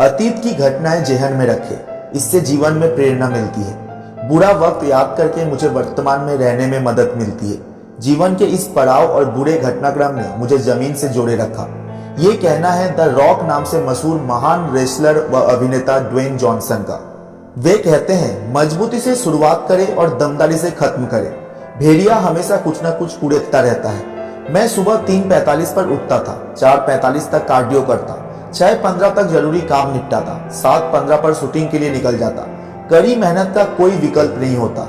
अतीत की घटनाएं जेहन में रखे, इससे जीवन में प्रेरणा मिलती है। बुरा वक्त याद करके मुझे वर्तमान में रहने में मदद मिलती है। जीवन के इस पड़ाव और बुरे घटनाक्रम ने मुझे जमीन से जोड़े रखा। ये कहना है द रॉक नाम से मशहूर महान रेसलर व अभिनेता ड्वेन जॉनसन का। वे कहते हैं, मजबूती से शुरुआत करें और दमदारी से खत्म करें। भेड़िया हमेशा कुछ न कुछ कुड़ेदता रहता है। मैं सुबह 3:45 पर उठता था, 4:45 तक कार्डियो करता, 6:15 तक जरूरी काम निपटाता, 7:15 पर शूटिंग के लिए निकल जाता। कड़ी मेहनत का कोई विकल्प नहीं होता।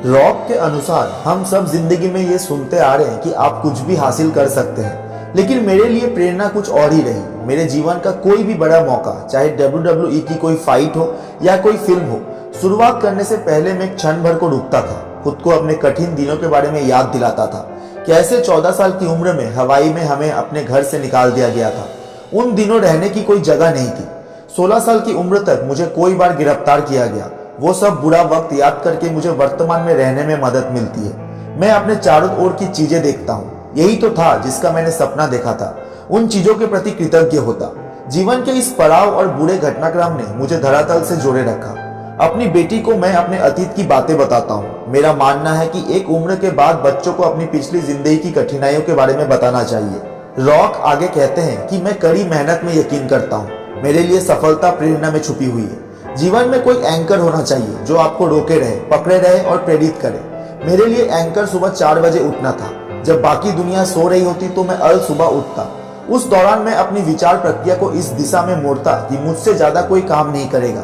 रॉक के अनुसार हम सब जिंदगी में ये सुनते आ रहे हैं कि आप कुछ भी हासिल कर सकते हैं, लेकिन मेरे लिए प्रेरणा कुछ और ही रही। मेरे जीवन का कोई भी बड़ा मौका, चाहे WWE की कोई फाइट हो या कोई फिल्म हो, शुरुआत करने से पहले मैं क्षण भर को रुकता था, खुद को अपने कठिन दिनों के बारे में याद दिलाता था। कैसे 14 साल की उम्र में हवाई में हमें अपने घर से निकाल दिया गया था। उन दिनों रहने की कोई जगह नहीं थी। 16 साल की उम्र तक मुझे कोई बार गिरफ्तार किया गया। वो सब बुरा वक्त याद करके मुझे वर्तमान में रहने में मदद मिलती है। मैं अपने चारों ओर की चीजें देखता हूँ। यही तो था जिसका मैंने सपना देखा था। उन चीजों के प्रति कृतज्ञ होता। जीवन के इस पड़ाव और बुरे घटनाक्रम ने मुझे धरातल से जोड़े रखा। अपनी बेटी को मैं अपने अतीत की बातें बताता हूँ। मेरा मानना है कि एक उम्र के बाद बच्चों को अपनी पिछली जिंदगी की कठिनाइयों के बारे में बताना चाहिए। रॉक आगे कहते हैं कि मैं कड़ी मेहनत में यकीन करता हूँ। मेरे लिए सफलता प्रेरणा में छुपी हुई है। जीवन में कोई एंकर होना चाहिए जो आपको रोके रहे, पकड़े रहे और प्रेरित करे। मेरे लिए एंकर सुबह 4 बजे उठना था। जब बाकी दुनिया सो रही होती तो मैं अल सुबह उठता। उस दौरान मैं अपनी विचार प्रक्रिया को इस दिशा में मोड़ता कि मुझसे ज्यादा कोई काम नहीं करेगा।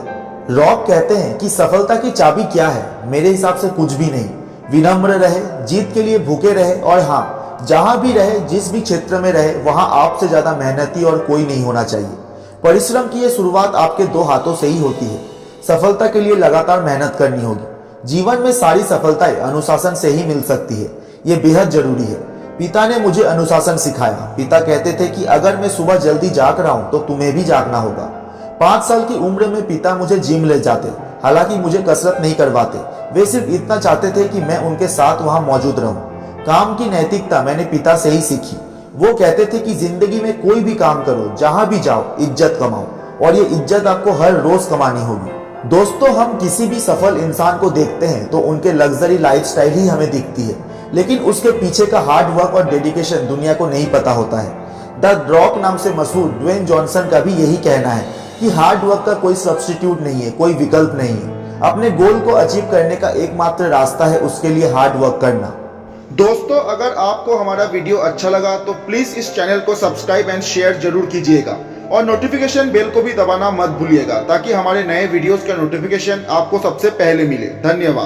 रॉक कहते हैं कि सफलता की चाबी क्या है? मेरे हिसाब से कुछ भी नहीं। विनम्र रहे, जीत के लिए भूखे रहे और हाँ, जहां भी रहे, जिस भी क्षेत्र में रहे, वहां आपसे ज्यादा मेहनती और कोई नहीं होना चाहिए। परिश्रम की यह शुरुआत आपके 2 हाथों से ही होती है। सफलता के लिए लगातार मेहनत करनी होगी। जीवन में सारी सफलताएं अनुशासन से ही मिल सकती है। ये बेहद जरूरी है। पिता ने मुझे अनुशासन सिखाया। पिता कहते थे कि अगर मैं सुबह जल्दी जाग रहा हूं तो तुम्हें भी जागना होगा। 5 साल की उम्र में पिता मुझे जिम ले जाते। हालांकि मुझे कसरत नहीं करवाते, वे सिर्फ इतना चाहते थे कि मैं उनके साथ वहां मौजूद रहूं। काम की नैतिकता मैंने पिता से ही सीखी। वो कहते थे कि जिंदगी में कोई भी काम करो, जहां भी जाओ, इज्जत कमाओ और ये इज्जत आपको हर रोज कमानी होगी। दोस्तों, हम किसी भी सफल इंसान को देखते हैं तो उनके लग्जरी लाइफस्टाइल ही हमें दिखती है, लेकिन उसके पीछे का हार्ड वर्क और डेडिकेशन दुनिया को नहीं पता होता है। द रॉक नाम से मशहूर ड्वेन जॉनसन का भी यही कहना है कि हार्ड वर्क का कोई सब्स्टिट्यूट नहीं है, कोई विकल्प नहीं है। अपने गोल को अचीव करने का एकमात्र रास्ता है उसके लिए हार्ड वर्क करना। दोस्तों, अगर आपको हमारा वीडियो अच्छा लगा तो प्लीज इस चैनल को सब्सक्राइब एंड शेयर जरूर कीजिएगा और नोटिफिकेशन बेल को भी दबाना मत भूलिएगा ताकि हमारे नए वीडियोस का नोटिफिकेशन आपको सबसे पहले मिले। धन्यवाद।